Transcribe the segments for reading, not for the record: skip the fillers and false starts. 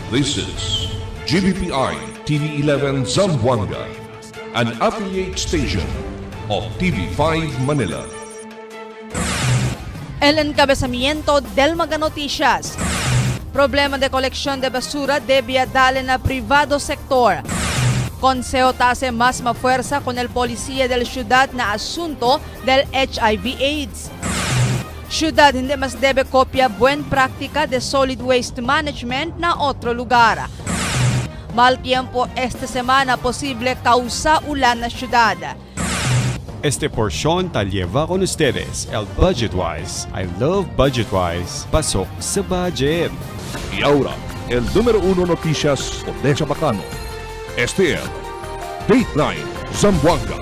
This is GBPI TV11 Zamboanga, an affiliate station of TV5 Manila. El encabezamiento del Mega Noticias. Problema de colección de basura debe darle na privado sector. Consejo hace más fuerza con el policía del ciudad na asunto del HIV/AIDS. Ciudad hindi mas debe kopya buen práctica de solid waste management na otro lugar. Mal tiempo esta semana posible causa ulan na ciudad. Este porción te lleva con ustedes el Budgetwise. I love Budgetwise. Pasok sa budget. Y ahora, el número 1 noticias o de Chabacano. Este es Dateline Zamboanga.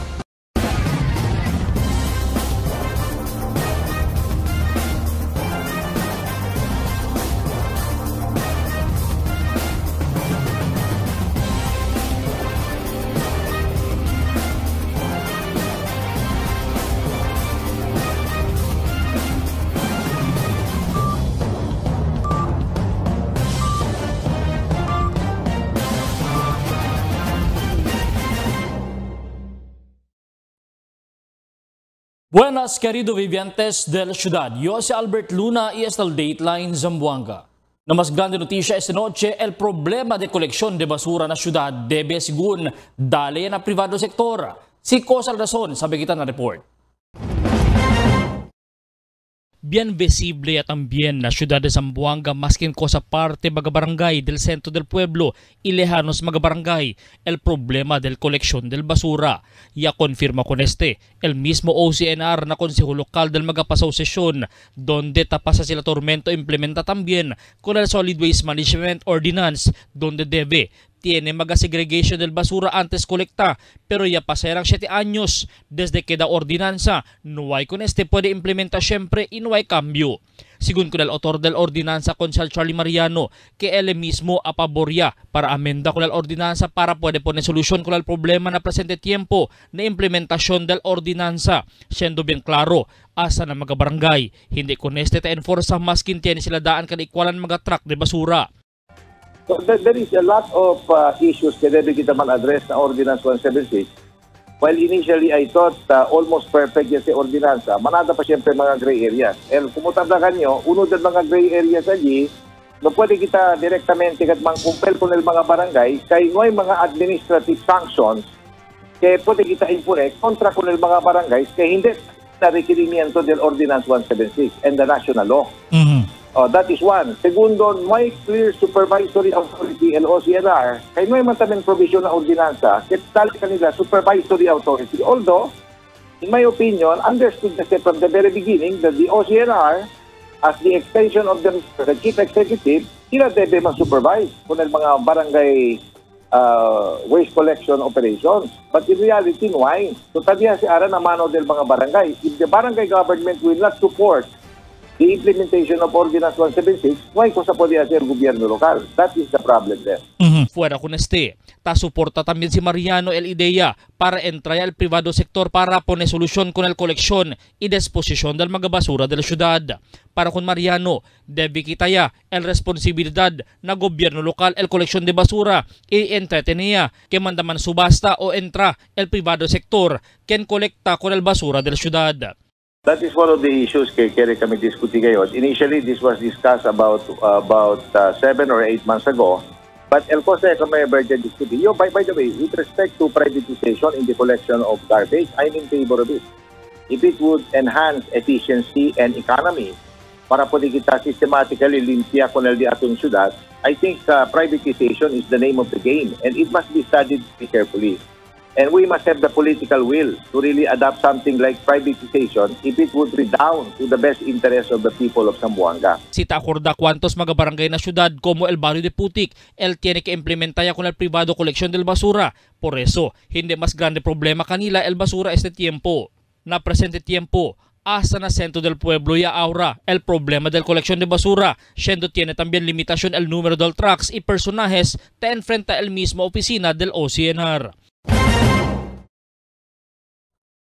Buenas, querido vivientes de la ciudad. Yo soy Albert Luna y este es el Dateline Zamboanga. La más grande noticia esta noche, el problema de colección de basura en la ciudad debe, según dale na privado sector. Si cosa la razón, sabi kita na report. Bien visible también la ciudad de Zamboanga maskin cosa parte mga barangay del centro del pueblo y lejanos mga barangay el problema del colección del basura. Ya confirma con el mismo OCNR na Consejo Local del mga asociación donde tapasa sila tormento implementa también con el Solid Waste Management Ordinance donde debe tiene mga segregation del basura antes colecta pero ya pasaron 7 años desde que da ordinanza no hay con puede implementa siempre y no hay cambio. Según con el autor del ordinanza Consal Charlie Mariano que él mismo apaboria para amenda con el ordinanza para puede poner solución con el problema na presente tiempo na implementación del ordinanza siendo bien claro asa na mga barangay hindi con ta enforce maskin tiene sila daan kan ikwalan mga truck de basura. So there is a lot of issues that kita man-address na Ordinance 176. While initially I thought almost perfect yan si Ordinansa, manada pa siyempre mga gray areas. And kung mutadakan nyo, uno din mga gray areas allí, no pwede kita direktamente kat mangkumpel ko ng mga barangay, kay ngoy mga administrative sanctions, kaya pwede kita impune kontra ko ng mga barangay, kaya hindi na requirimiento del Ordinance 176 and the national law. That is one. Segundo, may clear supervisory authority, LOCNR, kaya may mantamang provision na ordinansa, kitali kanila supervisory authority. Although, in my opinion, understood kasi from the very beginning that the OCNR, as the extension of the chief executive, sila debe mag-supervise kung mga barangay waste collection operations. But in reality, why? So, tadiya si Ara na mano del mga barangay. If the barangay government will not support the implementation of Ordinance 176, why ko sa pwede hacer gobyerno lokal? That is the problem there. Fuera con ta suporta también si Mariano el idea para entrar al privado sector para poner solución con el colección y disposición del mga basura de la ciudad. Para con Mariano, debe kita ya el responsabilidad na gobyerno lokal el colección de basura y entretenía que mandaman subasta o entra el privado sector quien colecta con el basura de la ciudad. That is one of the issues kay kami diskuti ngayon. Initially, this was discussed about 7 or 8 months ago. But el cosa kami emergent diskuti. By the way, with respect to privatization in the collection of garbage, I'm in favor of it. If it would enhance efficiency and economy, para po di kita systematically limpia con el di atong syudad, I think privatization is the name of the game and it must be studied carefully. And we must have the political will to really adopt something like privatization if it would redound to the best interest of the people of Zamboanga. Si te acorda cuántos mga barangay na ciudad como el barrio de Putik, él tiene que implementar ya con el privado colección del basura. Por eso, hindi mas grande problema kanila el basura este tiempo. Na presente tiempo, hasta na centro del pueblo ya ahora el problema del colección de basura, siendo tiene también limitación el número de trucks y personajes te enfrenta el mismo oficina del OCNR.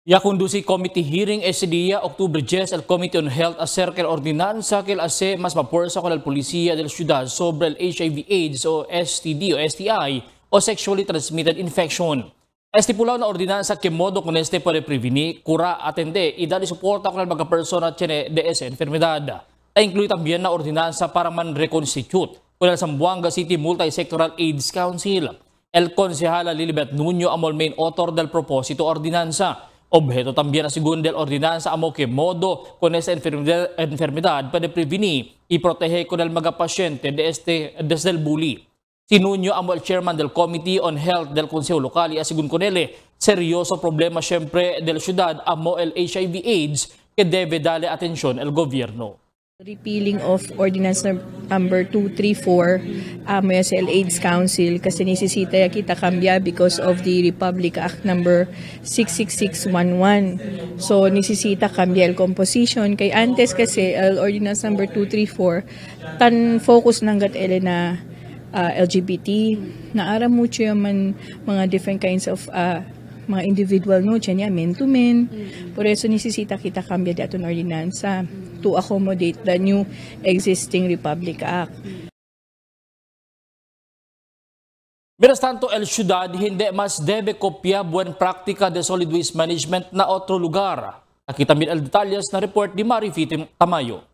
Ya conduci committee hearing ese día, Octubre 10, el Committee on Health acerca la ordenanza que hace más mapuersa con la policía de la ciudad sobre el HIV/AIDS o STD o STI o Sexually Transmitted Infection. Estipulado na ordinansa que modo con este para prevenir, cura, atender y dar soporta con la mga persona tiene de esa enfermedad. Incluye también la ordinanza para man-reconstitute con el Zamboanga City Multisectoral AIDS Council. El concejal Lilibet Nuño amo el main author del propósito ordinanza. Objeto también a según del ordinanza amo que modo con esa enfermedad para prevenir y proteger con el mga pasyente desde el bully. Si Nuño amo el chairman del Committee on Health del Consejo Local y según con él, seryoso problema siempre de la ciudad amo el HIV/AIDS que debe darle atención el gobierno. Repealing of Ordinance number 234 sa AIDS Council kasi nisisita kita kambya because of the Republic Act number 66611. So nisisita kambya el composition kay antes kasi Ordinance number 234 tan focus nangat na LGBT na ara mucho man mga different kinds of mga individual no niya men to men. Por eso nisisita kita kambya daton ordinansa to accommodate the new existing Republic Act. Mientras tanto, el ciudad hindi mas debe kopya buwan praktika de solid waste management na otro lugar. Nakita min el detalles na report ni Marifit Tamayo.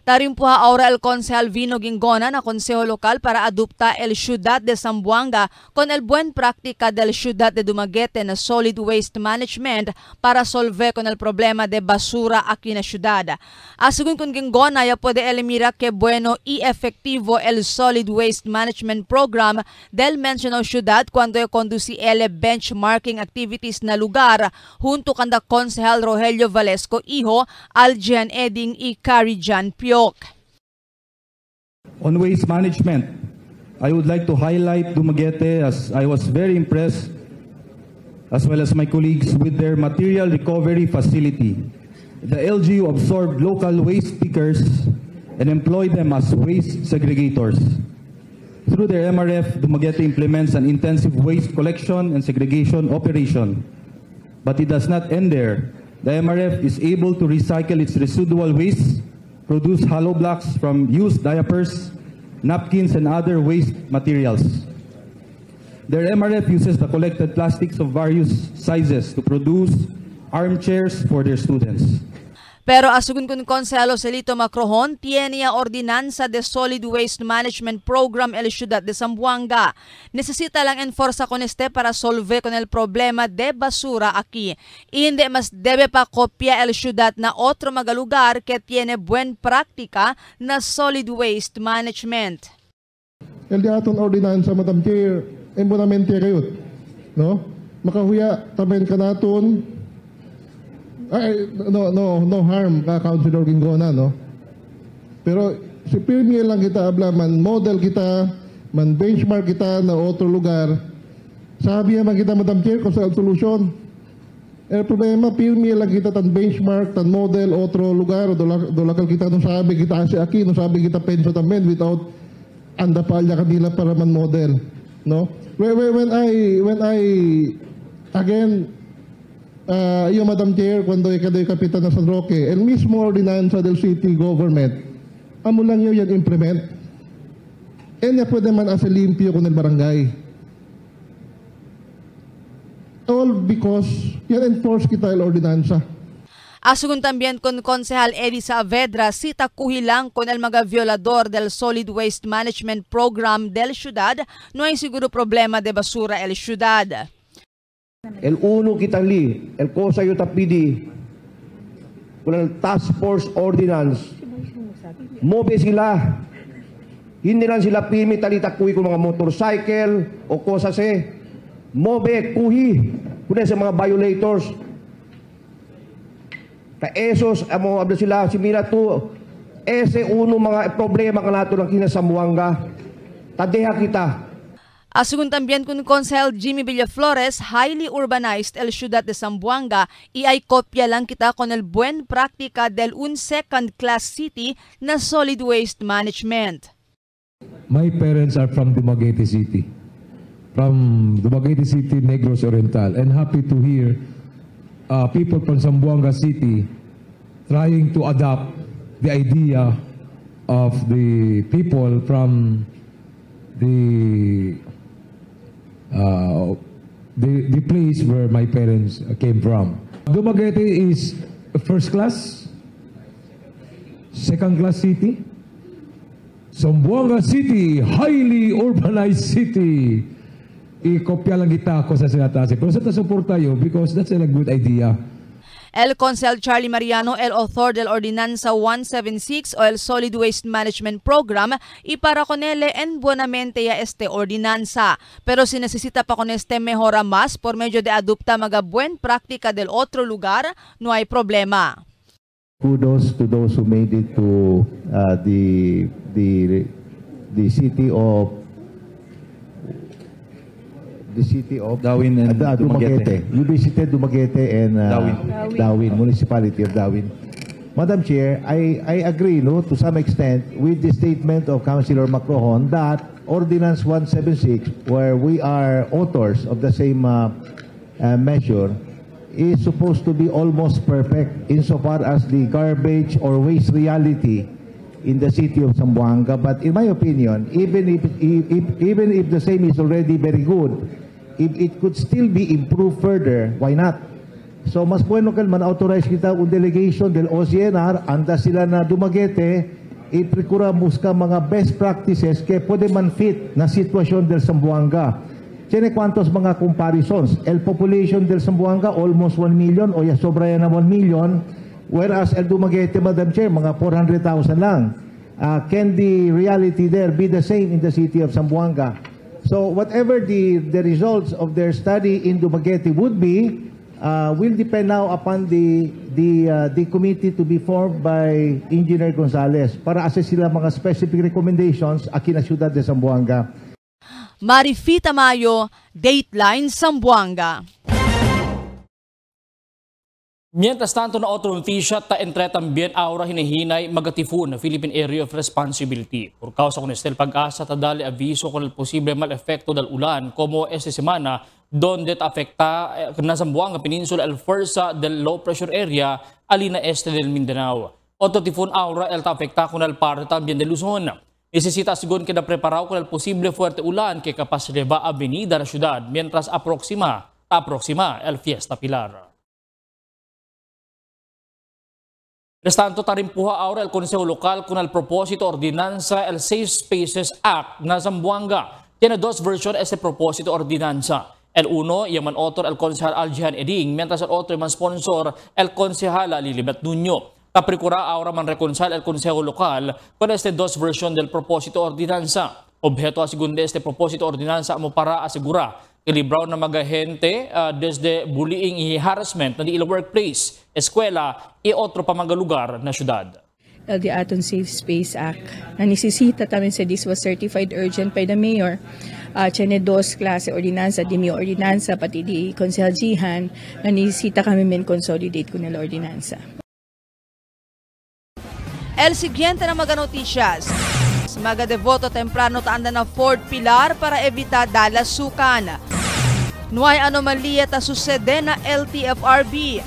Tarimpuha ahora el concejal Vino Gingona na Consejo Local para adopta el Ciudad de Zamboanga con el buen práctica del Ciudad de Dumaguete na solid waste management para solver con el problema de basura aquí na ciudad. Asegun con Gingona ya puede elimira que bueno y efectivo el solid waste management program del mencionado ciudad cuando conduci el benchmarking activities na lugar junto con the concejal Rogelio Valesco Hijo, Aljan Eding y Carijan Pio. On waste management, I would like to highlight Dumaguete as I was very impressed, as well as my colleagues, with their material recovery facility. The LGU absorbed local waste pickers and employed them as waste segregators. Through their MRF, Dumaguete implements an intensive waste collection and segregation operation. But it does not end there. The MRF is able to recycle its residual waste, produce hollow blocks from used diapers, napkins, and other waste materials. Their MRF uses the collected plastics of various sizes to produce armchairs for their students. Pero asugun kun Konsehalo Celito Macrohon, tiene a ordinanza de Solid Waste Management Program el Ciudad de Zamboanga. Necesita lang enforza con este para solver con el problema de basura aquí. Y hindi mas debe pa kopya el ciudad na otro mga lugar que tiene buen práctica na Solid Waste Management. El diaton ordinanza, Madam Chair, embonamente kayot. No? Makahuya, tamen ka naton. Ay, no harm ka Councilor Gingona, no? Pero si pirmi lang kita abla, man model kita, man benchmark kita na otro lugar, sabi naman kita, Madam Chair, kung saan solusyon. El problema, pirmi lang kita tan benchmark, tan model, otro lugar, o dolakal kita, no sabi kita kasi aquí, no sabi kita penso tamen without anda palya kanila para man model, no? When I again, yo, Madam Chair, cuando ikado'y kapitan na San Roque, el mismo ordinanza del city government, amo lang yun yan implement. Enya pwede man asa limpio con el barangay. All because yan enforce kita el ordinanza. Asugun también con Concejal Eddie Saavedra, cita kuhilang con el mga violador del Solid Waste Management Program del ciudad, no hay siguro problema de basura el ciudad. El uno kitali, el cosa yo tapidi, con el task force ordinance, mobe sila, hindi lang sila pirmi talita kuhi kung mga motorcycle o cosa se, mobe kuhi, kunin sa mga violators. Ka esos, amo abla sila, simira to, ese uno mga problema ka nato lang kina sa Zamboanga, tadeha kita. Asugun también con Consejal Jimmy Villaflores, highly urbanized el ciudad de Zamboanga y ay kopya lang kita con el buen práctica del un second-class city na solid waste management. My parents are from Dumaguete City. from Dumaguete City, Negros Oriental, and happy to hear people from Zamboanga City trying to adopt the idea of the people from the place where my parents came from. Dumaguete is a first class, second class city. Zamboanga City, highly urbanized city. I-kopya lang kita ako sa sinatasi. Pero sa support tayo because that's a good idea. El Consel Charlie Mariano, el author del Ordinanza 176 o el Solid Waste Management Program y para con él en buenamente ya este ordinanza. Pero si necesita pa con este mejora más por medio de adopta mga buen práctica del otro lugar, no hay problema. Kudos to those who made it to the city of Dawin and Dumaguete. You visited Dumaguete and Dawin, municipality of Dawin. Madam Chair, I agree to some extent with the statement of Councilor Macrohon that Ordinance 176, where we are authors of the same measure, is supposed to be almost perfect insofar as the garbage or waste reality in the city of Zamboanga. But in my opinion, even if the same is already very good, if it could still be improved further, why not? So mas bueno kal man-authorize kita un delegation del OCNR, anda sila na Dumaguete, i-procura busca mga best practices que pwede man fit na sitwasyon del Zamboanga. Tiene cuantos mga comparisons. El population del Zamboanga almost 1 million o ya sobra yan na 1 million, whereas el Dumaguete, Madam Chair, mga 400,000 lang. Can the reality there be the same in the city of Zamboanga? So whatever the results of their study in Dumaguete would be, will depend now upon the committee to be formed by Engineer Gonzales para assess sila mga specific recommendations aquí na siyudad de Zamboanga. Marifita Mayo, Dateline Zamboanga. Mientras tanto na otro notisya ta entre también ahora hinihinay magatifun na Philippine Area of Responsibility. Por causa con este pag-asa ta dali aviso con el posible mal efecto del ulan como esta semana donde afecta na Zamboanga Peninsula el fuerza del low pressure area alina este del Mindanao. Otro tifón ahora el ta afecta con el parte también de Luzon. Necesita sigon que na preparado con el posible fuerte ulan que capaz de va avenida la ciudad mientras aproxima el Fiesta Pilar. Restanto tarimpuha ahora el Consejo Local con el propósito ordinanza el Safe Spaces Act na Zamboanga. Tiene dos versiones este propósito ordinanza. El uno, yaman autor el Consejal Aljihan Eding, mientras el otro yaman sponsor el Consejal Lilibet Nuño. Taprecura ahora man reconcile el Consejo Local con este dos version del propósito ordinanza. Objeto asigunde este propósito ordinanza mo para asigura que libraw na mga gente desde bullying y harassment na di ila workplace, eskwela y otro pa mga lugar na syudad. The Aton Safe Space Act na nisisita tamin sa this was certified urgent by the mayor. Tiene dos klase ordinansa, di mi ordinansa pati di Consejal Jihan na nisisita kami men consolidate con el ordinansa. El siguiente na mga noticias. Mga devoto temprano taanda na Ford Pilar para evita dalasukan. No hay anomalía ta sucede na LTFRB.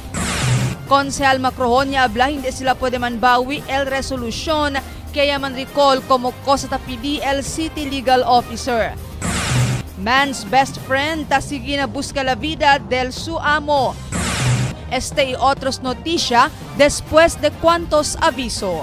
Consejal Macrohon niya abla hindi sila pwede manbawi el resolusyon kaya man recall como cosa ta pidi el city legal officer. Man's best friend ta sige na busca la vida del su amo. Este y otros noticia después de cuantos aviso.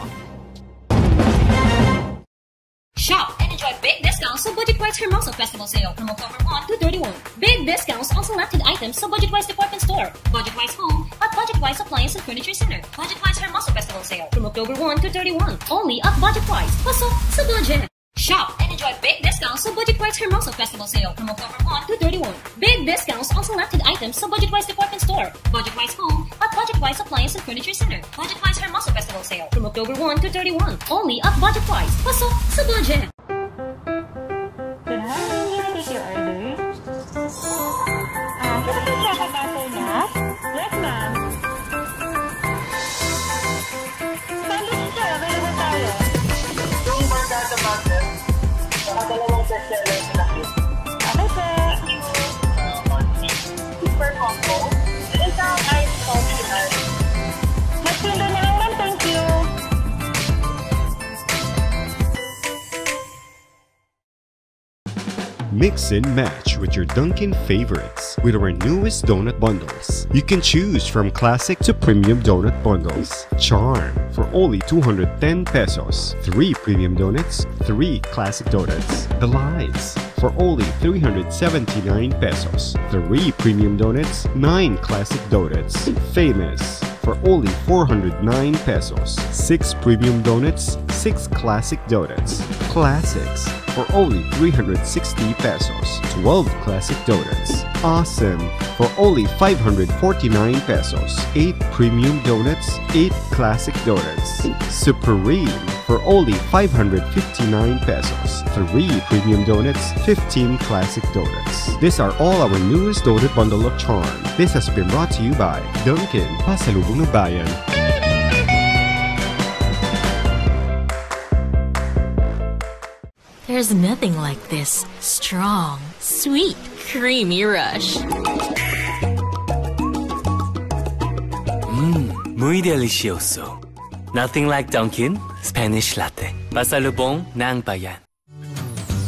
Shop and enjoy big discounts on Budget Wise Hermoso Festival Sale from October 1 to 31. Big discounts on selected items sa Budget Wise Department Store, Budget Wise Home, at Budget Wise Appliance and Furniture Center. Budget Wise Hermoso Festival Sale from October 1 to 31. Only at Budget Wise. Pasok sa budget. Shop and enjoy big discounts sa Budget Wise Hermoso Festival Sale from October 1 to 31. Big discounts on selected items sa Budget Wise Department Store, Budget Wise Home, at Budget Wise Appliance and Furniture Center. Budget Wise Hermoso Festival Sale from October 1 to 31. Only at Budget Wise. Pasok sa budget. Can I take your order? Can I check a butter nut? Yes, ma'am. Sandwich sir, available tayo. Yung burger butter, saka dalawang bestseller sa laki. Okay, sir. Mix and match with your Dunkin' favorites with our newest donut bundles. You can choose from classic to premium donut bundles. Charm for only 210 pesos. 3 premium donuts, 3 classic donuts. Delights for only 379 pesos. 3 premium donuts, 9 classic donuts. Famous for only 409 pesos. 6 premium donuts, 6 classic donuts. Classics for only 360 pesos. 12 classic donuts. Awesome for only 549 pesos. 8 premium donuts, 8 classic donuts. Supreme for only 559 pesos. 3 premium donuts, 15 classic donuts. These are all our newest donut bundle of charm. This has been brought to you by Dunkin', Pasalubong ng Bayan. There's nothing like this strong, sweet, creamy rush. Muy delicioso. Nothing like Dunkin' Spanish Latte. Pasalubong ng Bayan.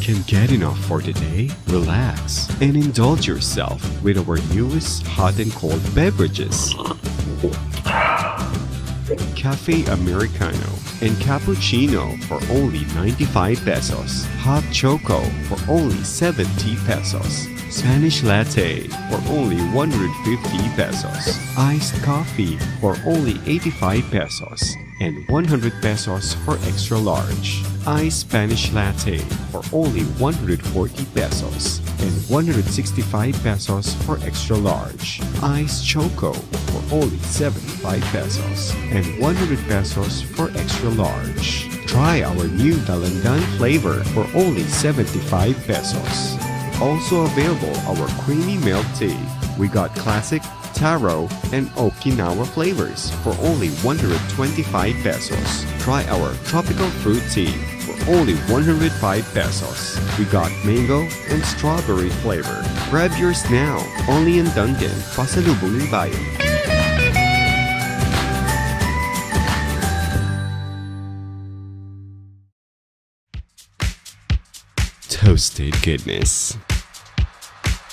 Can't get enough for today? Relax and indulge yourself with our newest hot and cold beverages. Cafe Americano and Cappuccino for only 95 pesos. Hot Choco for only 70 pesos. Spanish Latte for only 150 pesos. Iced Coffee for only 85 pesos. And 100 pesos for extra large. Iced Spanish Latte for only 140 pesos. And 165 pesos for extra large. Iced Choco for only 75 pesos. And 100 pesos for extra large. Try our new Dalandan flavor for only 75 pesos. Also available our creamy milk tea. We got classic, taro, and Okinawa flavors for only 125 pesos. Try our tropical fruit tea for only 105 pesos. We got mango and strawberry flavor. Grab yours now, only in Dunkin', Pasalubong ng Bayan. Toasted goodness.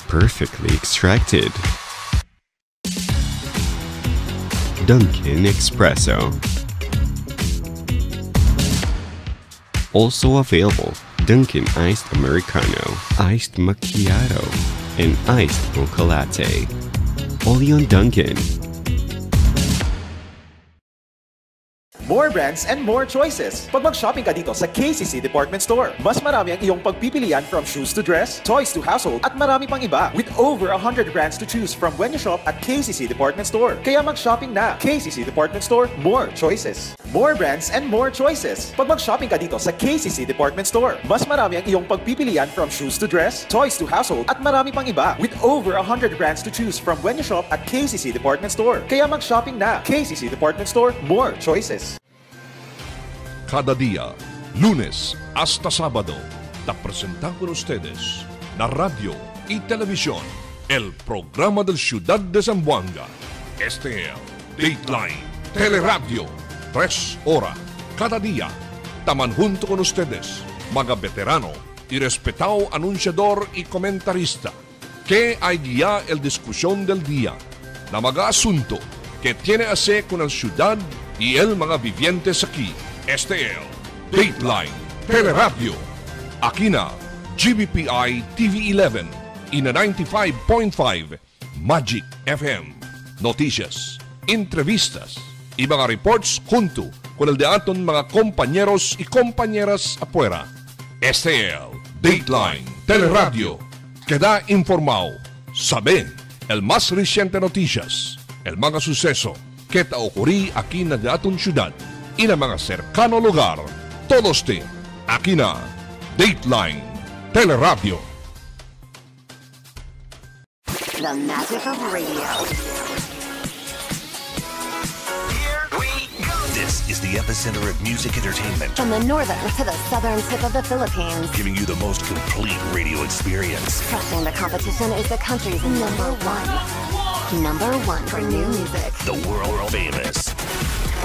Perfectly extracted. Dunkin' Espresso. Also available, Dunkin' Iced Americano, Iced Macchiato, and Iced Mocha Latte. Only on Dunkin'. More brands and more choices. Pag mag-shopping ka dito sa KCC Department Store, mas marami ang iyong pagpipilian from shoes to dress, toys to household, at marami pang iba. With over 100 brands to choose from when you shop at KCC Department Store. Kaya mag-shopping na. KCC Department Store, more choices. More brands and more choices. Pag mag-shopping ka dito sa KCC Department Store, mas marami ang iyong pagpipilian from shoes to dress, toys to household, at marami pang iba. With over 100 brands to choose from when you shop at KCC Department Store. Kaya mag-shopping na. KCC Department Store, more choices. Cada día, lunes hasta sábado, te presentan con ustedes la radio y televisión, el programa del Ciudad de Zamboanga. Este es Dateline Teleradio, 3 horas cada día. Taman junto con ustedes, mga veterano y respetado anunciador y comentarista, que hay guía el discusión del día, na mga asunto que tiene a ver con la ciudad y el mga vivientes aquí. Este es Dateline Teleradio. Aquí na GBPI TV11 y na 95.5 Magic FM. Noticias, entrevistas y mga reports junto con el de aton mga compañeros y compañeras afuera. Este es Dateline Teleradio. Queda informado. Sabe el más reciente noticias, el mga suceso que te ocurrí aquí na de aton ciudad y na mga cercano lugar. Todos te aquí na Dateline Teleradio. The magic of radio. Here we go. This is the epicenter of music entertainment. From the northern to the southern tip of the Philippines. Giving you the most complete radio experience. Crushing the competition is the country's number one. Number one for new music. The world famous.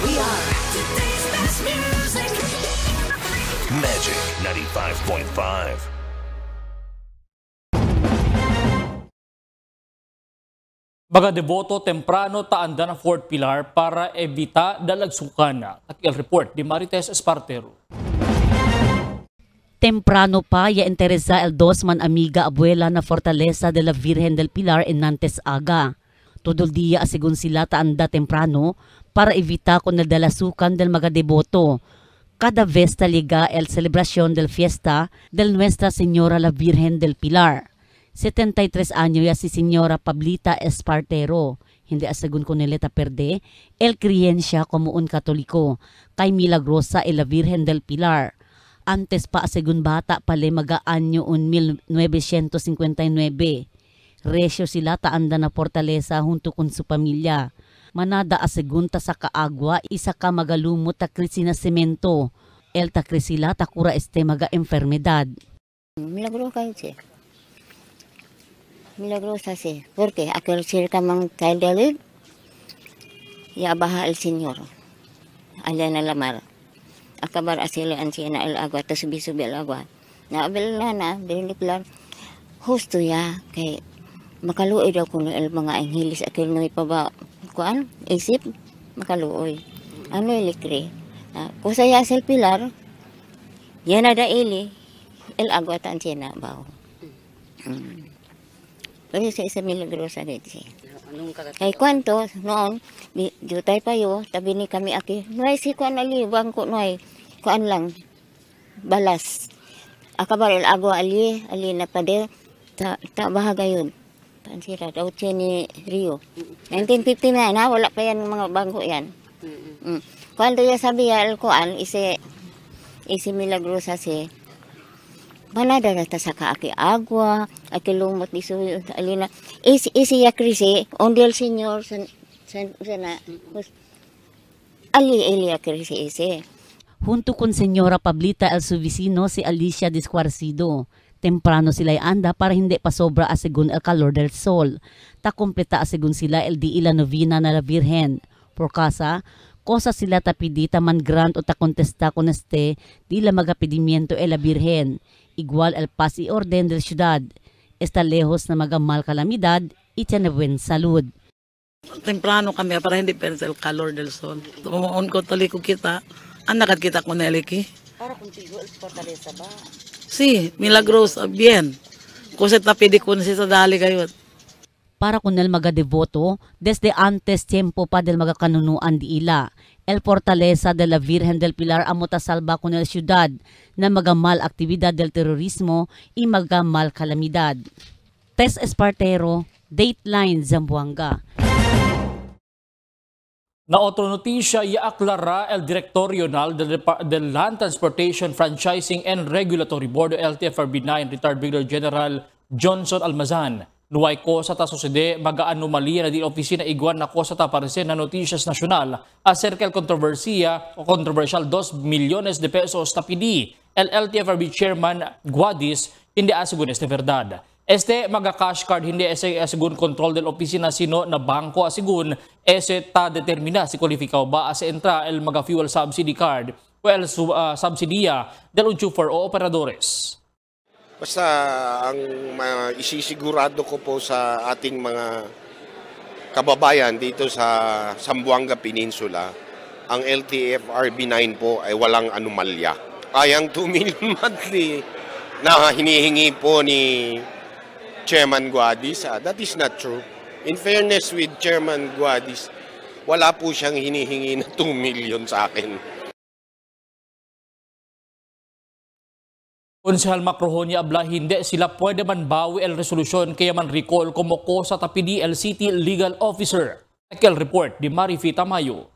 We are today's best music. Magic 95.5. Mga deboto temprano taanda na fourth pillar para evita dalagsukan. Takil report di Marites Espartero. Temprano pa ya interesa el dos man amiga abuela na Fortaleza de la Virgen del Pilar en Nantes Aga. Todo dia asigun sila taanda temprano para evita kung nadalasukan del mga deboto. Cada vez taliga el celebración del fiesta del Nuestra Señora la Virgen del Pilar. 73 anyo ya si Señora Pablita Espartero. Hindi asagun ko nilita perde, el creencia como un katoliko, kay milagrosa el la Virgen del Pilar. Antes pa asagun bata pale mag-aanyo un 1959. Resyo sila taanda na Fortaleza junto con su pamilya. Manada asagun ta sa kaagwa, isa ka magalumot ta krisi na semento. El ta krisila ta kura este maga enfermedad. Milagro kayo siya. Milagrosa sí, porque aquel cerca man cae David, ya baja el Señor, allá en la mar. Acabar asilo anciana el agua, to subi-subi el agua. Naabel na, Pilar, justo ya, kay makaluoy daw kuno el mga anghelis, aquel noy pa ba, kuan, isip, makaluoy. Ano ilikri? Kusa ya el Pilar, yan na da ili, el agua ta anciana bao. Kasi sa isa milagrosa rin siya. Kay kwanto, noon, jutay pa yo, tabi ni kami aki, nuay si kuan ali, bangko nuay, kuan lang, balas. Akabar el agua ali na pader, ta bahaga yun. Pansira, daw siya ni Rio. 1959 na, wala pa yan mga bangko yan. Kwanto ya sabi ya, el kuan, isi milagrosa siya. Manada na ta sa kaaki agua, aki lumot di suyo, alina. Isi ya krisi, ondel senyor, sana, ali ya krisi isi. Junto con Señora Pablita El Subicino si Alicia Discuarcido. Temprano sila'y anda para hindi pa sobra asigun el calor del sol. Ta kompleta asigun sila el di ila novena na la Virgen. Por casa, cosa sila tapidita man grant o ta contesta con este, di la magapidimiento el la Virgen. Igual el paz y orden del ciudad. Está lejos na magamal kalamidad y tiene buen salud. Temprano kami para hindi persa el calor del sol. Tumuon ko taliko kita, anakat kita ko neliki. Para contigo el Fortaleza ba? Sí, milagros, bien. Kasi tapidi ko na siya sa dali kayo. Para con el mga devoto, desde antes tiempo pa del mga kanunuan di ila. El Fortaleza de la Virgen del Pilar amota salva con el ciudad na magamal aktibidad del terorismo y magamal kalamidad. Tess Espartero, Dateline Zamboanga. Na otro notisya, iaklara el Directorional del Land Transportation Franchising and Regulatory Board o LTFRB9 retired Brigadier General Johnson Almazan. Nuway ko sa ta susede mag-anomalya na di opisina iguan na ko sa ta paresen na noticias nasyonal acerca el kontrobersiya o controversial 2 millones de pesos tapidi el LTFRB Chairman Guadis hindi asigun este verdad. Este maga-cash card hindi asigun control del opisina sino na bangko asigun ese ta determina si kwalifikaw ba as entra el maga-fuel subsidy card o el subsidiya del unchufer o operadores. Basta ang isisigurado ko po sa ating mga kababayan dito sa Zamboanga Peninsula, ang LTFRB9 po ay walang anomalya. Kayang 2 million monthly na hinihingi po ni Chairman Guadis, that is not true. In fairness with Chairman Guadis, wala po siyang hinihingi na 2 million sa akin. Konsehal Macrohonia abla hindi sila pwede man bawi el resolusyon kaya man recall kumoko sa tapidi el City Legal Officer. Aquel report di Marifita Mayo.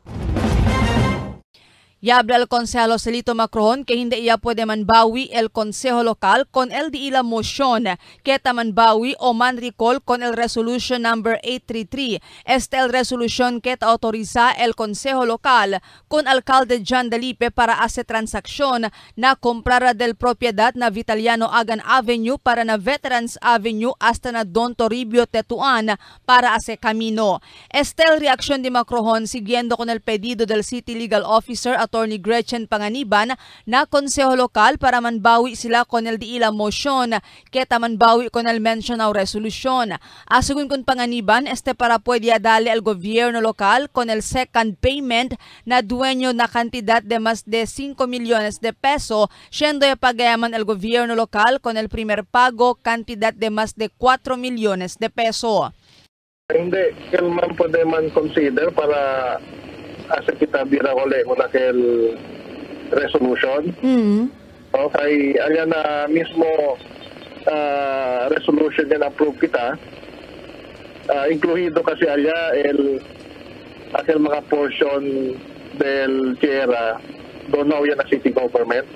Yabla el Konsehalo Celito Macrohon que hindi iya pwede manbawi el Konseho Lokal con el di ila motion keta manbawi o man recall con el Resolution number 833. Este el resolution keta autoriza el Konseho Lokal con Alcalde John Dalipe para hacer transaksyon na comprara del propiedad na Vitaliano Agan Avenue para na Veterans Avenue hasta na Don Toribio Tetuan para hacer camino. Este el reaksyon di Macrohon siguiendo con el pedido del City Legal Officer at Attorney Gretchen Panganiban na konseho lokal para manbawi sila con el di ila motion keta manbawi con el mencionado resolution. Asugun kun Panganiban para puede darle al gobierno local con el second payment na dueño na cantidad de más de 5 millones de peso, siendo pagayaman el gobierno local con el primer pago cantidad de más de 4 millones de peso. Hindi, man pwede man consider para asa kita bira uli kung nakel resolution. Okay, alya na mismo resolution yan approve kita. Incluido kasi alya aquel mga portion del Tierra donaw yan na city government.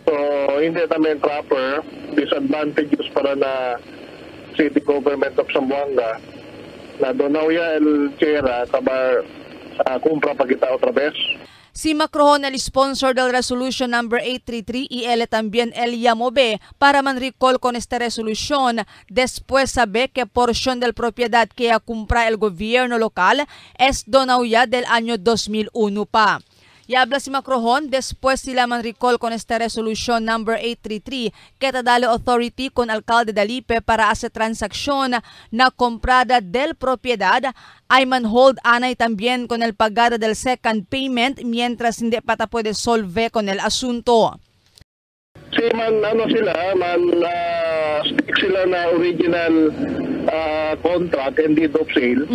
So, hindi naman proper disadvantages para na City Government of Zamboanga na donaw ya el Tierra kabar kumpra pa kita otra vez. Si Macrohon el sponsor del resolution number 833 y él también el llamó para man recall con esta resolución después sabe que porción del propiedad que compra el gobierno local es donaw ya del año 2001 pa. Y habla si Macrohon después sila man recall con esta resolution number 833 que dale authority con alcalde Dalipe para hacer transacción na comprada del propiedad ay man hold anay también con el pagada del second payment mientras hindi pata puede solve con el asunto. Si man stick sila na original contract and deed of sale.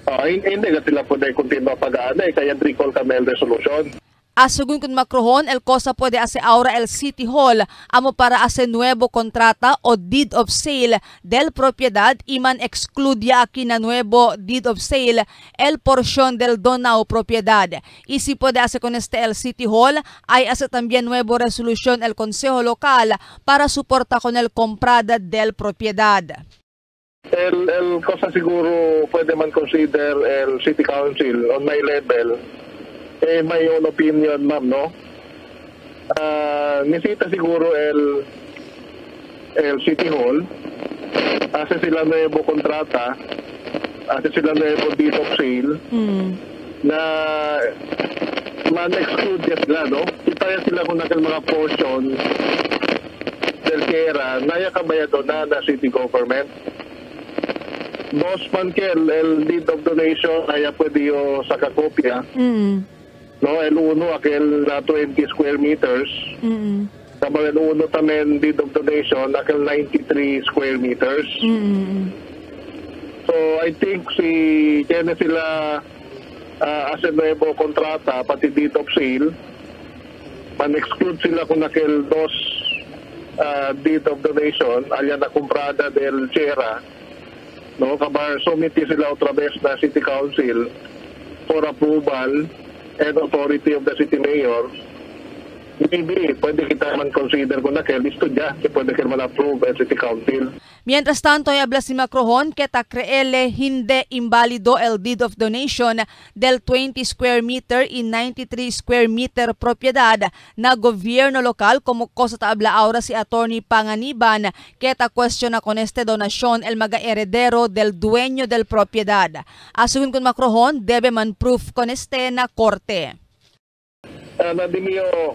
Hindi ka sila pwede continue pag-aanay, kaya recall kami ang resolution. Asugun kun Macrohon, el cosa puede hacer ahora el City Hall amo para hacer nuevo contrata o deed of sale del propiedad y man exclude aquí na nuevo deed of sale el porción del donao propiedad. Y si puede hacer con este el City Hall, hay hacer también nuevo resolución el Consejo Local para soportar con el comprada del propiedad. El cosa siguro pwede man consider el City Council on my level. My own opinion, ma'am, no? Nisita siguro el City Hall. Asa sila nuevo kontrata. Asa sila nuevo deed of sale. Na man-exclude sila, no? Itaya sila kung nakil mga portion del Tierra na yakabayado na City Government. Dos man kel, el deed of donation ay pwede yung sa kakopya. No, el uno aquel na 20 square meters. Tama el uno tamen deed of donation aquel 93 square meters. So I think si tiene sila as a nuevo kontrata pati deed of sale. Man-exclude sila kung aquel dos deed of donation alya na comprada del Tierra. No, kabar sumiti sila otra vez na City Council for approval and authority of the City Mayor. Maybe pwede kita man consider kung listo dya que pwede kita man approve ang City Council. Mientras tanto, habla si Macrohon que creele hindi inválido el deed of donation del 20 square meter y 93 square meter propiedad na gobierno local como cosa habla ahora si Attorney Panganiban que cuestiona con este donación el mga heredero del dueño del propiedad. Asugun con Macrohon, debe man proof con este na korte. Nadimio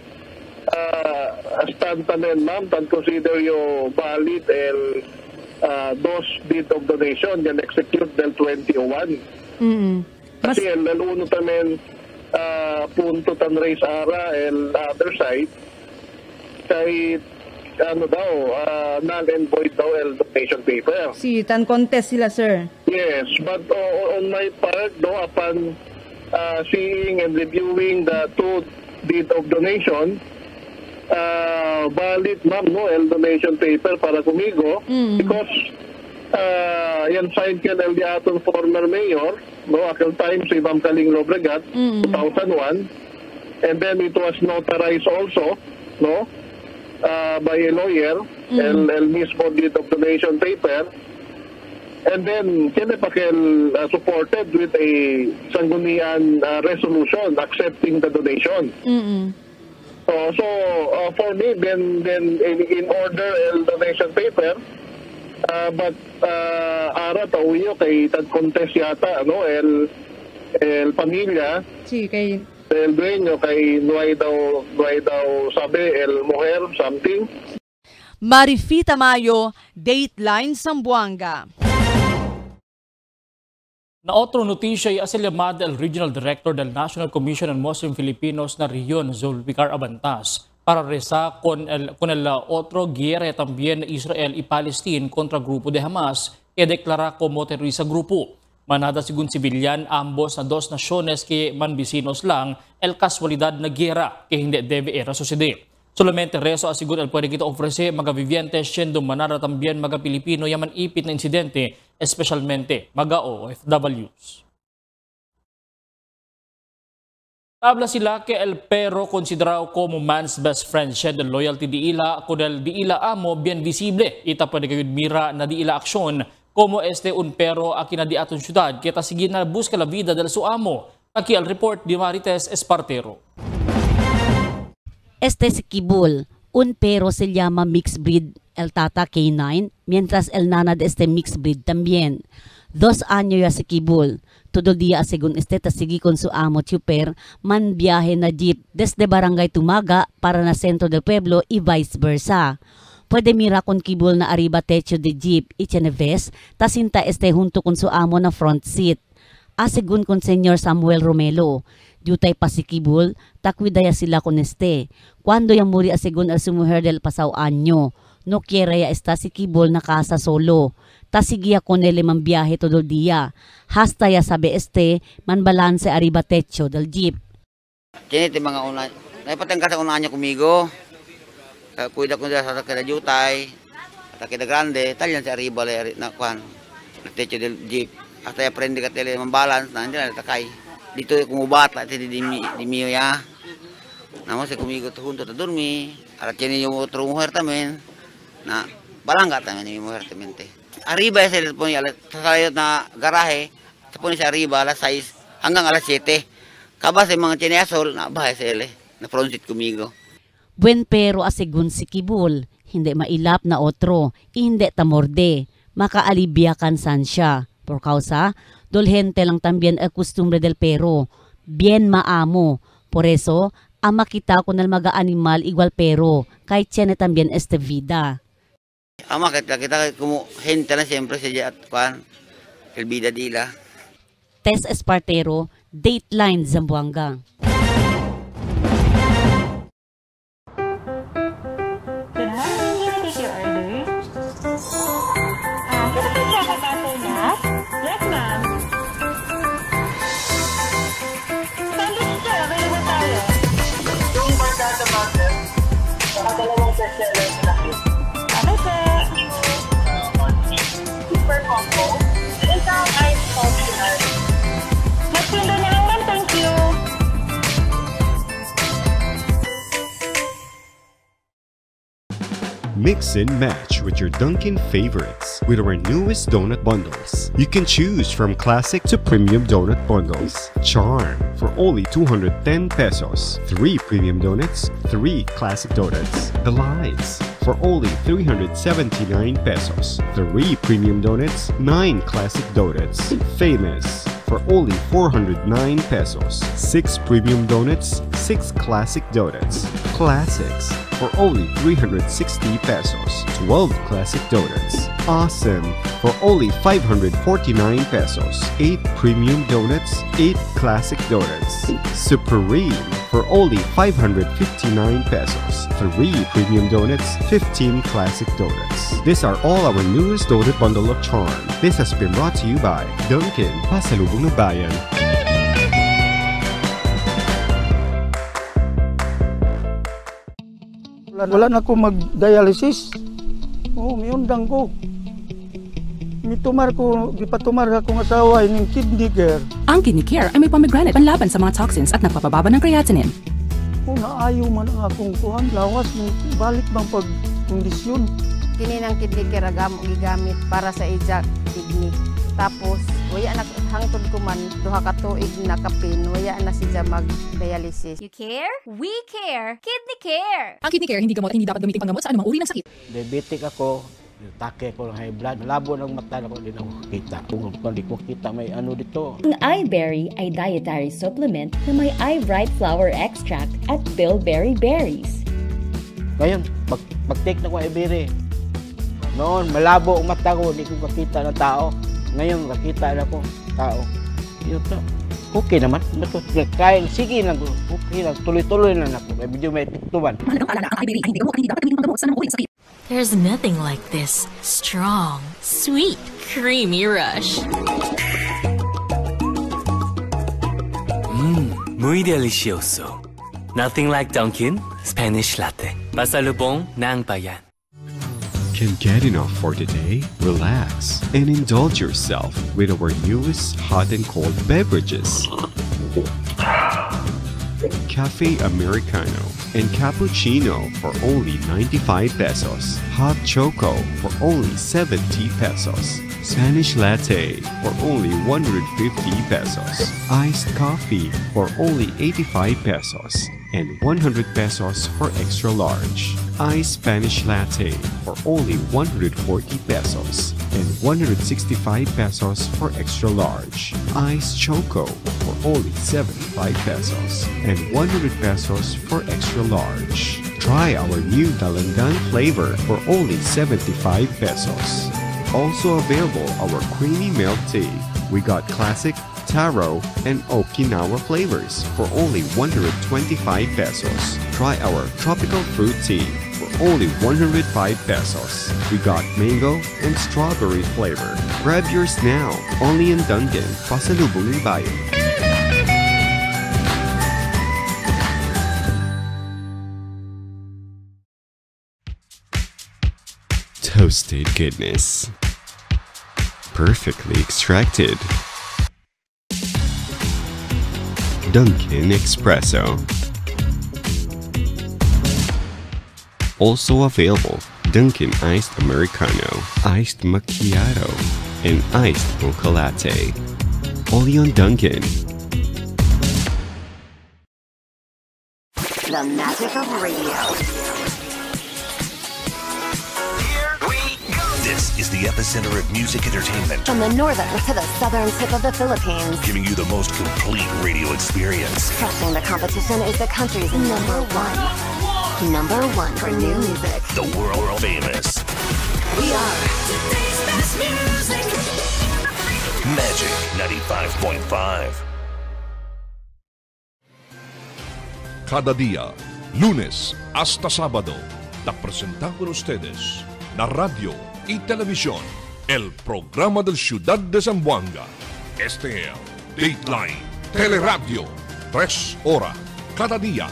stand tanen ma'am, tan consider yung valid el dos deed of donation yan execute del 2001. Kasi el uno tamen punto tan raise ara el other side kay ano daw null and void daw el donation paper. Si tan contest sila sir. Yes, but on my part do upon seeing and reviewing the two deed of donation valid ma'am no el donation paper para kumigo because yan signed yan el diaton former mayor no aquel time si Ma'am Kaling Lobregat 2001 and then it was notarized also no by a lawyer el mismo deed of donation paper and then kaya pakel supported with a sanggunian resolution accepting the donation. So for me, then in order el donation paper, but ara tauyo kay tad contest yata, no el pamilya. Si kay El dueño kay nuay daw sabi el mujer something. Marifita Mayo, Dateline Zamboanga. Na otro notisya ay aselamada el Regional Director del National Commission on Muslim Filipinos na Riyon, Zulfikar Abantas, para reza con el otro guerra también Israel y Palestine contra grupo de Hamas que deklara como terrorista grupo. Manada según civilian, ambos na dos naciones que manvecinos lang el casualidad na guerra que hindi debe era suceder. Solamente reso asigur el puede kita ofrece mga vivientes siendo manada también mga Pilipino yaman ipit na insidente, especialmente mga OFWs. Tabla sila que el pero considerado como man's best friend siya del loyalty di ila con el di ila amo bien visible. Ita pwede kayo mira na di ila aksyon como un pero aquí na di aton syudad kita sige na busca la vida del su amo. Aquí el report di Marites Espartero. Si Kibul, un pero se llama mixed breed el tata K9, mientras el nana de mixed breed también. 2 años ya si Kibul. Todo día según tasigi con su amo Chuper, man biyahe na jeep desde Barangay Tumaga para na sentro del pueblo y vice versa. Pwede mira con Kibul na arriba techo de jeep y Cheneves, tasinta junto con su amo na front seat. Según con Senyor Samuel Romelo, Dutay pa si Kibul, takwidaya sila con Cuando ya muri según su mujer del pasao año, no quiere ya si Kibul na casa solo. Tasigia con él man biyahe todo el día. Hasta ya sabi man balance arriba techo del jeep. Kini mga una, naipatang ka sa unahan niya kumigo. Kuida ko sa kada Jutay, at kada Grande, talyan sa arriba na kuan, techo del jeep. Hasta ya prende ka tele man balance na andyan takay. Dito kumubata ti di miyo ya. Namo se kumigo to junto to dormi. Ara kini yung otro mujer tamen na balangga tamen yung mujer tamente. Arriba sa pon alas sa na garahe, sa pon sa arriba alas 6 hanggang alas 7. Kaba sa mga chinesol na bahay sa ele na front seat kumigo. Buen pero asigun si Kibul, hindi mailap na otro, hindi tamorde, makaalibyakan san siya. Por causa, dolhente lang también el costumbre del pero, bien maamo. Por eso, ama kita con el mga animal igual pero, kahit tiene también vida. Ama kita como gente na siempre siya at pan, el vida dila. Tess Espartero, Dateline Zamboanga. Yes, ma'am. Sandwich sir, available tayo. Yung barkada butter, saka dalawang bestseller na cake. Ano sir? Super combo. Isang ice popular. Nagpindo na lang ma'am, thank you. Mix and match with your Dunkin' favorites with our newest donut bundles. You can choose from classic to premium donut bundles. Charm for only 210 pesos. 3 premium donuts, 3 classic donuts. Delights for only 379 pesos. 3 premium donuts, 9 classic donuts. Famous for only 409 pesos. 6 premium donuts, 6 classic donuts. Classics for only 360 pesos. 12 classic donuts. Awesome for only 549 pesos. 8 premium donuts, 8 classic donuts. Supreme for only 559 pesos. 3 premium donuts, 15 classic donuts. These are all our newest donut bundle of charm. This has been brought to you by Dunkin', Pasalubong ng Bayan. Wala na ako mag-dialysis. May undang ko. Mitumar ko, gipatumar akong asawa ng kidney care. Ang kidney care ay may pomegranate panlaban sa mga toxins at nagpapababa ng creatinine. Naayo man ang akong kuhan, lawas, balik bang pag-kondisyon. Kini ng kidney care gigamit para sa ijak kidney. Tapos, waya na hangtod ko man, duha ka tuig na kapin, waya na siya mag-dialysis. You care? We care! Kidney care! Ang kidney care, hindi dapat gamitin panggamot sa anumang uri ng sakit. Diabetic ako, Take ko ng high blood. Malabo ng mata na ko, hindi na ko kita. Kung hindi ko kita, may ano dito. Ang iBerry ay dietary supplement na may iBright flower extract at bilberry berries. Ngayon, pag-take na ko iBerry, noon, malabo ang mata ko, hindi ko makita ng tao. Ngayon, nakita na ko tao. Yun to. Okay naman. Kaya, sige lang. Okay lang. Tuloy-tuloy lang ako. May video may tuban. There's nothing like this strong, sweet, creamy rush. Muy delicioso. Nothing like Dunkin' Spanish Latte. Pasalubong ng bayan. Can get enough for today? Relax and indulge yourself with our newest hot and cold beverages. Cafe Americano and Cappuccino for only 95 pesos. Hot Choco for only 70 pesos. Spanish Latte for only 150 pesos. Iced Coffee for only 85 pesos. And 100 pesos for extra large. Iced Spanish Latte for only 140 pesos and 165 pesos for extra large. Iced Choco for only 75 pesos and 100 pesos for extra large. Try our new Dalandan flavor for only 75 pesos. Also available our creamy milk tea. We got classic, taro, and Okinawa flavors for only 125 pesos. Try our tropical fruit tea for only 105 pesos. We got mango and strawberry flavor. Grab yours now, only in Dunkin', Pasalubong ng Bayan. Toasted goodness. Perfectly extracted. Dunkin' Espresso. Also available, Dunkin' Iced Americano, Iced Macchiato, and Iced Mocha Latte. Only on Dunkin'. The magic of radio. This is the epicenter of music entertainment. From the northern to the southern tip of the Philippines. Giving you the most complete radio experience. Crushing the competition is the country's number one. Number one for new music. The world famous. We are today's best music. Magic 95.5. Cada día, lunes hasta sábado, te presentamos con ustedes la radio y televisión, el programa del Ciudad de Zamboanga. Este es Dateline Teleradio, 3 horas cada día.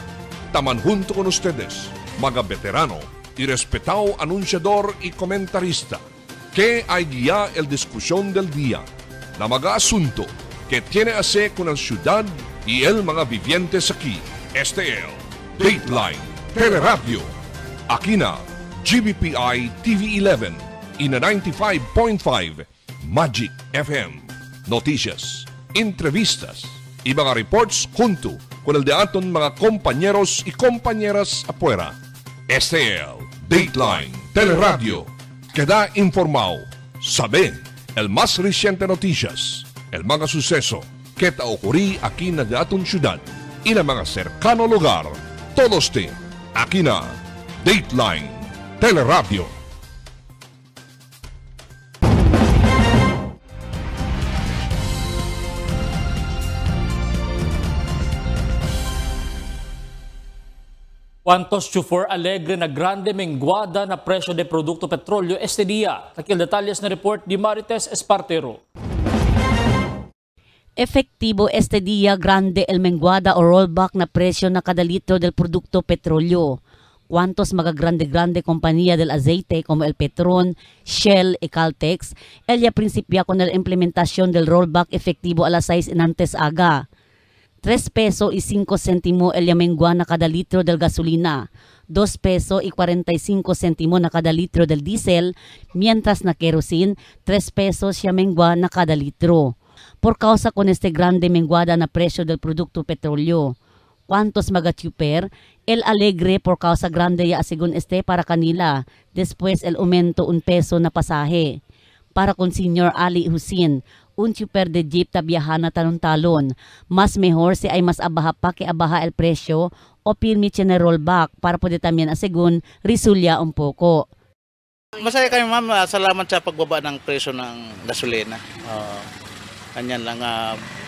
Taman junto con ustedes, mga veterano y respetado anunciador y comentarista, que hay guía el discusión del día, na mga asunto que tiene a hacer con la ciudad y el mga vivientes aquí. Este es Dateline Teleradio. Aquí na GBPI TV11 y na 95.5 Magic FM. Noticias, entrevistas y mga reports junto con el de aton mga compañeros y compañeras afuera. Este es Dateline Teleradio. Queda informado, sabe el más reciente noticias, el mga suceso que te ocurrí aquí na de aton ciudad y na mga cercano lugar. Todos te aquí na Dateline Teleradio. Cuantos Chufor alegre na grande menguada na presyo de produkto petrolyo este día. Takil detalles na report di Marites Espartero. Efektibo este día grande el menguada o rollback na presyo na kada litro del produkto petrolyo. Cuantos mga grande compañía del aceite como el Petron, Shell y Caltex, ella principia con la implementación del rollback efectivo a las 6 inantes aga. 3 peso y 5 centimo el mengua na kada litro del gasolina, 2 peso y 45 centimo na kada litro del diesel, mientras na kerosene, 3 pesos siya mengua na kada litro. Por causa con este grande menguada na presyo del produkto petrolyo. cuantos magatuper, el alegre por causa grande ya asigun para kanila, después el aumento $1 na pasahe. Para con Senior Ali Husin, un super de jeep ta biyahana talon-talon, mas mejor si ay mas abaha pa ke abaha el presyo o pirmi na rollback para pwede también asigun risulya un poco. Masaya kami ma'am, salamat sa pagbaba ng presyo ng gasolina. Kanyan lang,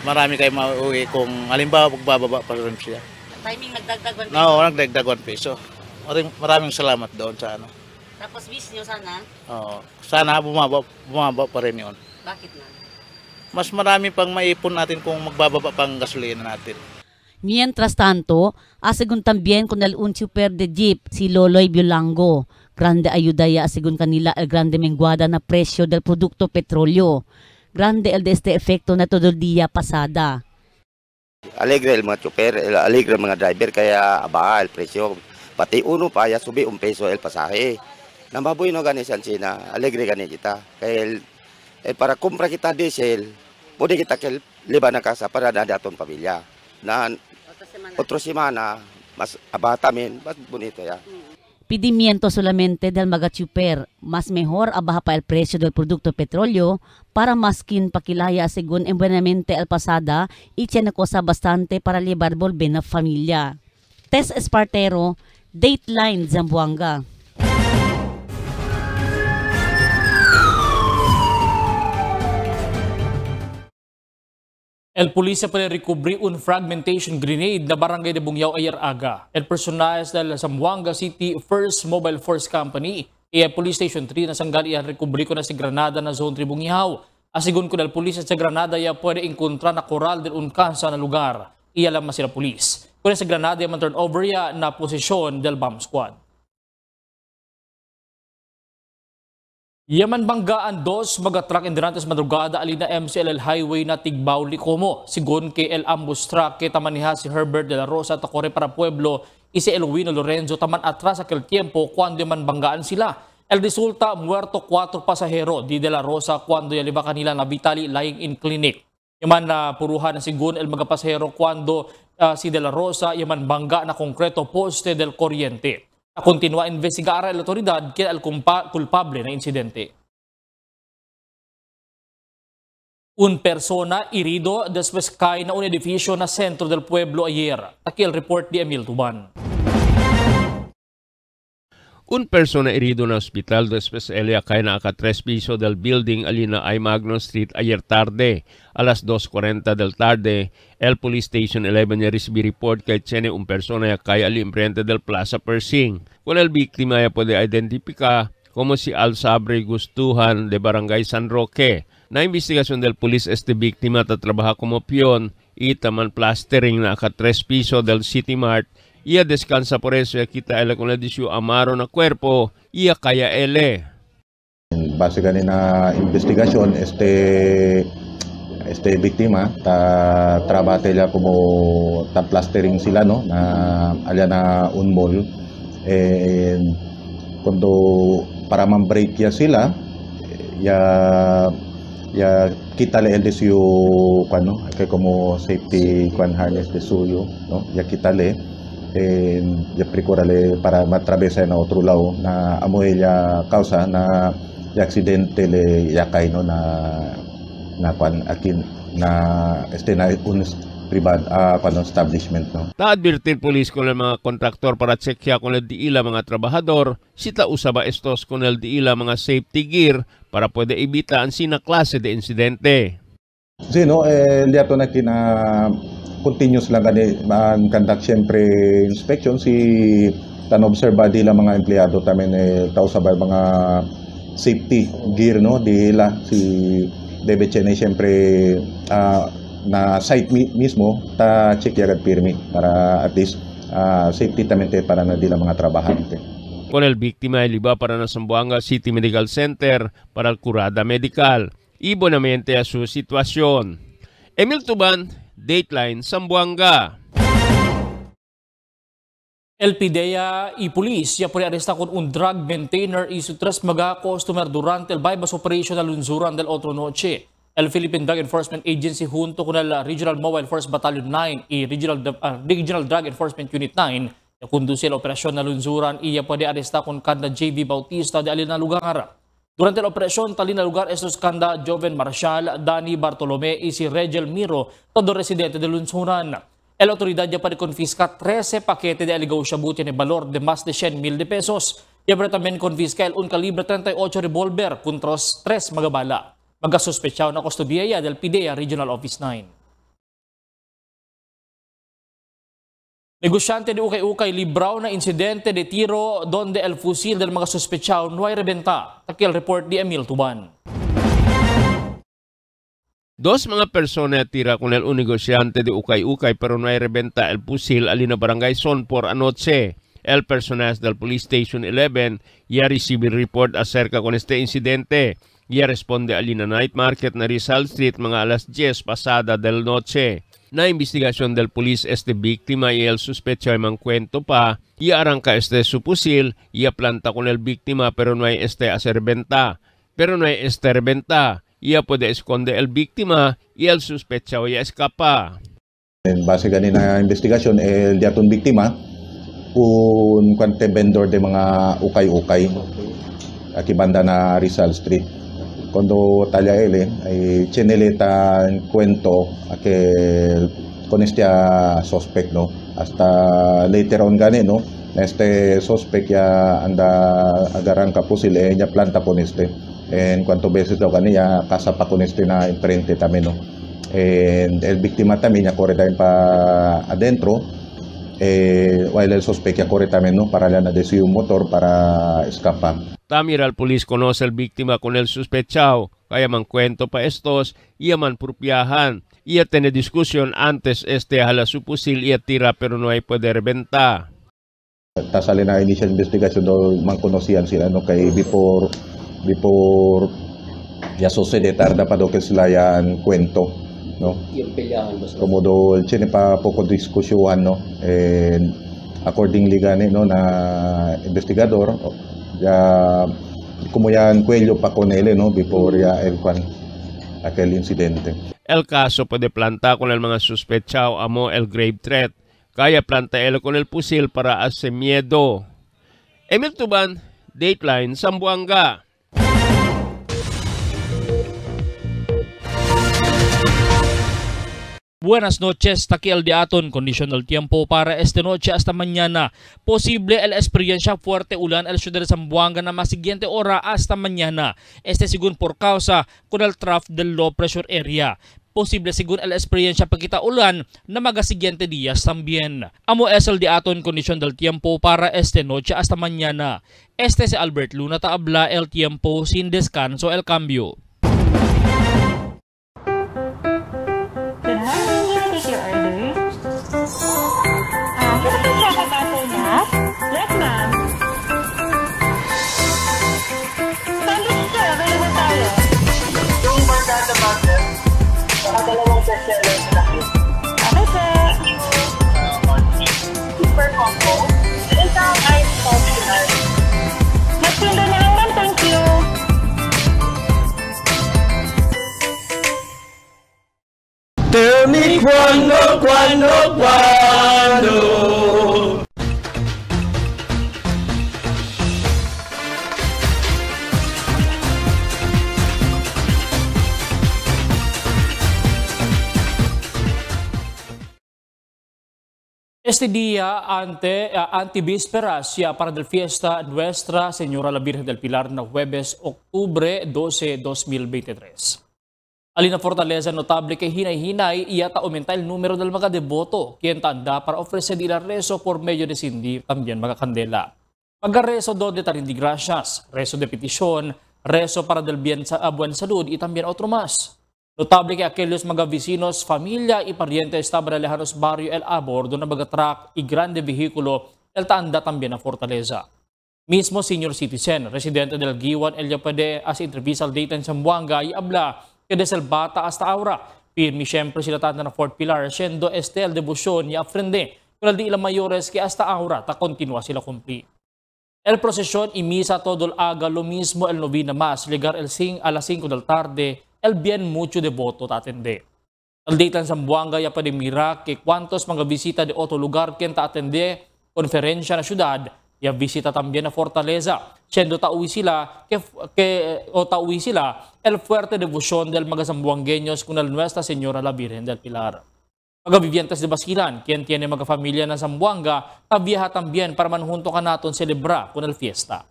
marami kayo mauwi kung halimbawa pagbababa pa rin siya. Timing nagdagdag $1. Oo, nagdagdag $1. Maraming salamat doon sa ano. Tapos wish nyo sana? Oo, sana bumaba pa rin yun. Bakit na? Mas marami pang maipon natin kung magbababa pang gasolina natin. Mientras tanto, asigun también con el un super de jeep si Loloy Biolango. Grande ayuda ya asigun kanila el grande menguada na presyo del produkto petrolyo. Grande el de este efecto na todo el día pasada. Alegre el mga chofer, alegre el mga driver kaya abaha el presyo. Pati uno pa ya subi $1 el pasaje. Nambaboy no ganisan sina, alegre gani kita. Kaya para kumpra kita diesel, pwede kita liba na kasa para na daton pamilya. Na otro semana, mas abata min, mas bonito ya. Pidimiento solamente del magachuper, mas mejor abaja pa el precio del producto petróleo para maskin pakilaya según en buenamente el pasada y tiene cosa bastante para llevar volver na familia. Tess Espartero, Dateline Zamboanga. El policía puede recubrir un fragmentation grenade na barangay de Bungyao ayer aga. El personajes del Zamboanga City First Mobile Force Company y el Police Station 3 na sanggal iya recubrir ko na si Granada na Zone 3 Bungyao. Asigun ko na el polisya sa Granada ya pwede encontrar na koral del unkansa na lugar. Iya lamang sila polis. Kung sa Granada ya man turn over ya na posisyon del bomb squad. Yaman banggaan dos magatruck indirantes madrugada alina MCLL Highway na Tigbauli Como. Sigun kay el ambus truck kay tamaniha si Herbert de la Rosa takore para Pueblo isi Elwino Lorenzo taman atras aquel tiempo cuando yaman banggaan sila. El resulta muerto 4 pasahero di de la Rosa cuando yaliba kanila na vitali lying in clinic. Yaman na puruhan na sigun el mga pasahero cuando si de la Rosa yaman bangga na konkreto poste del kuryente. Continua investigar el autoridad kaya el culpable na insidente. Un persona herido después cae na un edificio na centro del pueblo ayer. Aquí el report de Emil Tuban. Un persona herido na hospital después elia cae na aka 3 piso del building alina ay Magno Street ayer tarde. Alas 2:40 del tarde, el Police Station 11 ya recibe report kay tiene un persona ya cae al enfrente del Plaza Persing. Con el víctima ya puede identificar como si Al Sabre Gustuhan de Barangay San Roque. Na investigasyon del police este víctima tatrabaha como pion y taman plastering na aka 3 piso del City Mart. Ia descansa por eso ya kita ele con el disyo amaro na cuerpo ia kaya ele. Base ganin na investigasyon este biktima trabate la como ta plastering sila no na alya na unmol kundo para man-break ya sila ya kita le el disyo kuno kay como safety kuan harness de suyo no ya kita le ya procurale para matravesa na otro lado na amoy ya causa na ya aksidente le ya kay no na kwan akin na na un privado establishment no. Na-advertir polis con el mga kontraktor para tsekya con el diila mga trabajador sita usaba estos con el diila mga safety gear para puede evita ang sina klase de insidente. Sí, no, liato na kina continuous lang gani conduct siyempre inspection si tan-obserba dila mga empleyado tamen tao sabay mga safety gear no dila si debe chene siyempre na site mismo ta check agad pirmi para at least safety tamente para na dila mga trabahante. Con el víctima liba para na Zamboanga City Medical Center para el curada medical y bonamente a su situación. Emil Tuban, Dateline Zamboanga. El PIDEA y pulis ya puede arrestar con un drug maintainer y su 3 mga customer durante el bypass operation na lunsuran del otro noche. El Philippine Drug Enforcement Agency junto con el Regional Mobile Force Battalion 9 y Regional Drug Enforcement Unit 9 na conduce la operasyon na lunzuran iya puede aresta con kanda JV Bautista de alina lugar. Durante la operación talina lugar estos kanda Joven Marshall, Dani Bartolome y si Regel Miro, todo residente de lunzuran. La autoridad ya puede confiscar 13 paquetes de allegado shabu tiene valor de más de 100,000 pesos. Ya puede también confiscar un calibre 38 revolver contra 3 mga bala. Magkasuspetsyaw na kustodiya del PIDEA Regional Office 9. Negosyante de ukay-ukay libraw na insidente de tiro donde el fusil del mga suspetsyaw no ay rebenta. Takil report di Emil Tuban. Dos mga persona tira con el un negosyante de ukay-ukay pero no hay rebenta el fusil alina barangay Sonpor anoche. El personal del Police Station 11 ya recibe report acerca con este incidente. Ya responde alina night market na Rizal Street mga alas 10 pasada del noche. Na investigasyon del police este víctima y el sospecha mang cuento pa, y arranca este su fusil, y planta con el víctima pero no hay este hacer venta. Pero no hay este reventa, y puede esconde el víctima y el sospecha ya escapa. En base ganina investigasyon, el diaton víctima, un kwante vendor de mga ukay-ukay, akibanda na Rizal Street. Cuando talla él, cheneleta en cuento a que con este suspect, ¿no? Hasta later on gane, ¿no? Este suspect ya anda agarran kapusil, ya planta con este. En cuanto veces daw gane, ya casa pa con este na enfrente también, ¿no? El víctima también ya corre también pa adentro, while el suspect ya corre también, ¿no? Para la desviar un motor para escapar. Tamir al polis conoce el víctima con el sospechado, kaya man cuento pa estos, iya man prupiahan, iya tiene discusión antes este hala su pusil iya tira pero no hay poder benta. Tasali na initial investigation do man konosian sila no kay before ya sucede tarda pa do que sila yan kwento no. Como do chine pa poco diskusyohan no and accordingly gani no na investigador ya como yan cuello pa con él no before ya aquel incidente. El caso puede plantar con el mga sospechado amo el grave threat. Kaya planta él con el fusil para hacer miedo. Emil Tuban, Dateline, Zamboanga. Buenas noches, takial de aton kondisyon del tiempo para esta noche hasta mañana. Posible el experiencia fuerte ulan el ciudad de Zamboanga na más siguiente hora hasta mañana. Este según por causa con el trough del low pressure area. Posible según el experiencia pagkita ulan na mga siguiente días también. Amo es el de aton kondisyon del tiempo para esta noche hasta mañana. Este si Albert Luna taabla el tiempo sin descanso el cambio. Yes, ma'am. Sandwich sir, available tayo. Yung barkada butter, dalawang bestseller sa akin. Okay, sir. Super combo. Isang ice popular. Mas lindo na lang, ma'am. Thank you. Tell me cuando. Este día antivísperas ya para del fiesta Nuestra Señora la Virgen del Pilar na Huwebes, Oktubre 12, 2023. Alina fortaleza notable que hinay-hinay iya aumenta el número del mga deboto quien tanda para ofrecer el rezo por medio de sindi también mga kandela. Pagrezo donde tarin di gracias, rezo de petición, rezo para del bien sa buwan salud y también otro más. Notable que aquellos mga vecinos, familia y parientes estaban lejanos barrio El Abor donde mga truck y grande vehículo el tanda también a fortaleza. Mismo senior citizen, residente del Giwan, el yapade as entrevista al data en Zamboanga y habla que desde el bata hasta ahora, pirmi siyempre sila tanda na Fort Pilar, siendo este el devoción y aprende, pero di ilang mayores que hasta ahora ta continúa sila cumplir. El procesión y misa todo el aga lo mismo el novena más, llegar a las 5 del tarde el bien mucho devoto tatende. El datan Zamboanga ya padimira que cuantos mga visita de otro lugar quien ta atende konferensya na syudad, ya visita también na Fortaleza. Siendo tauwi sila el fuerte devoción del mga Zamboangueños con el Nuestra Señora la Virgen del Pilar. Mga vivientes de Basilan, quien tiene mga familia na Zamboanga, tabiyaha también para manjunto ka naton celebra con el fiesta.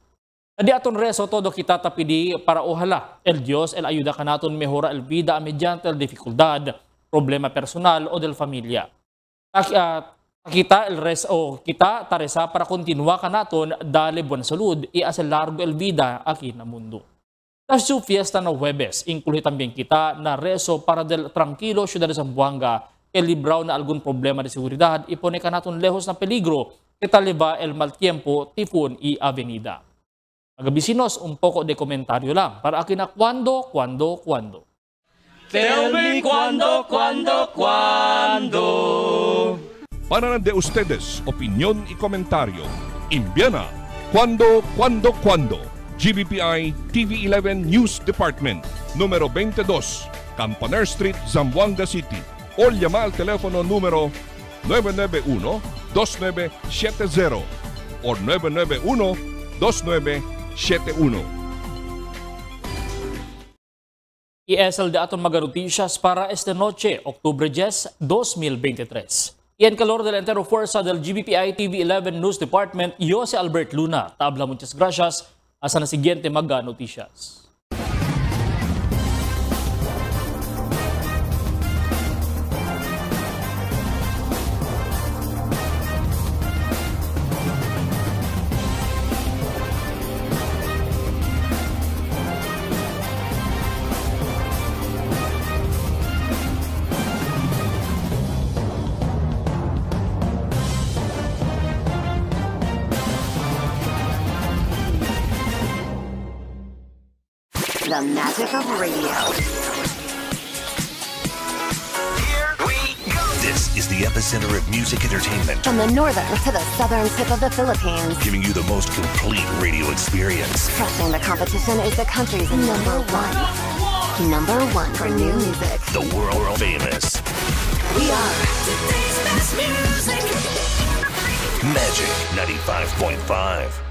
Di aton rezo todo kita tapidi para ojalá el Dios el ayuda ka naton mejora el vida mediante el dificultad, problema personal o del familia. Kita el rezo kita taresa para continua ka naton dale buwan salud y hacer largo el vida aquí na mundo. Tras su fiesta na Huwebes, incluye también kita na rezo para del tranquilo ciudad de Zamboanga que libraw na algún problema de seguridad y pone ka naton lejos na peligro que taliba el mal tiempo, tifon y avenida. Mga bisinos, un poco de komentaryo lang para akin na cuando. Tell me cuando. Para de ustedes, opinión y comentario. Envíana cuando. GBPI TV11 News Department, número 22, Campaner Street, Zamboanga City. O llama al teléfono número 991-2970 o 991-2971. Y es el de aton mga noticias para esta noche, Octubre 10, 2023. Y en calor de la entero fuerza del GBPI TV11 News Department, yo si Albert Luna. Tabla, muchas gracias. Hasta la siguiente mga noticias. The magic of radio. Here we go. This is the epicenter of music entertainment. From the northern to the southern tip of the Philippines. Giving you the most complete radio experience. Crushing the competition is the country's number one. Number one for new music. The world famous. We are today's best music. Magic 95.5.